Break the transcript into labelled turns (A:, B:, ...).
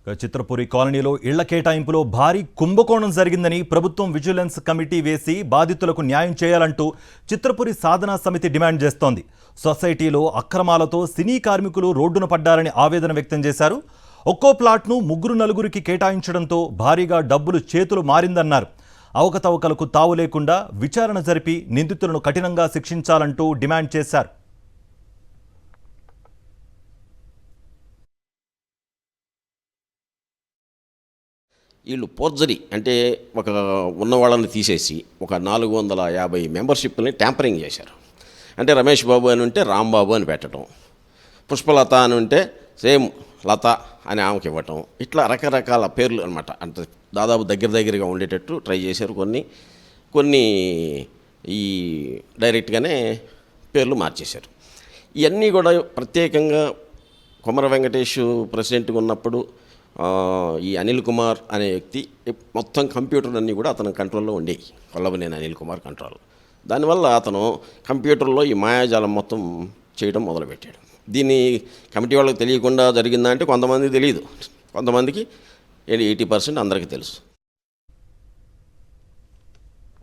A: చిత్రపురి కాలనీలో ఇళ్ల కేటాయింపులో భారీ కుంభకోణం జరిగిందని ప్రభుత్వం విజిలెన్స్ కమిటీ వేసి బాధితులకు న్యాయం చేయాలంటూ చిత్రపురి సాధనా సమితి డిమాండ్ చేస్తోంది. సొసైటీలో అక్రమాలతో సినీ కార్మికులు రోడ్డున పడ్డారని ఆవేదన వ్యక్తం చేశారు. ఒక్కో ప్లాట్ను 3-4కి కేటాయించడంతో భారీగా డబ్బులు చేతులు మారిందన్నారు. అవకతవకలకు తావు లేకుండా విచారణ జరిపి నిందితులను కఠినంగా శిక్షించాలంటూ డిమాండ్ చేశారు.
B: వీళ్ళు పోర్జరీ అంటే ఒక ఉన్న వాళ్ళని తీసేసి ఒక 450 మెంబర్షిప్ని ట్యాంపరింగ్ చేశారు. అంటే రమేష్ బాబు అని ఉంటే రాంబాబు అని పెట్టడం, పుష్పలత అని ఉంటే సేమ్ లత అని ఆమెకి ఇవ్వటం, ఇట్లా రకరకాల పేర్లు అనమాట. అంటే దాదాపు దగ్గరగా ఉండేటట్టు ట్రై చేశారు. కొన్ని ఈ డైరెక్ట్గానే పేర్లు మార్చేశారు. ఇవన్నీ కూడా ప్రత్యేకంగా కొమర వెంకటేష్ ప్రెసిడెంట్గా ఉన్నప్పుడు ఈ అనిల్ కుమార్ అనే వ్యక్తి మొత్తం కంప్యూటర్ అన్నీ కూడా అతని కంట్రోల్లో ఉండేవి. కొల్లవనేని అనిల్ కుమార్ కంట్రోల్. దానివల్ల అతను కంప్యూటర్లో ఈ మాయాజాలం మొత్తం చేయడం మొదలుపెట్టాడు. దీన్ని కమిటీ వాళ్ళకి తెలియకుండా జరిగిందా అంటే కొంతమంది తెలియదు, కొంతమందికి 80% అందరికీ తెలుసు.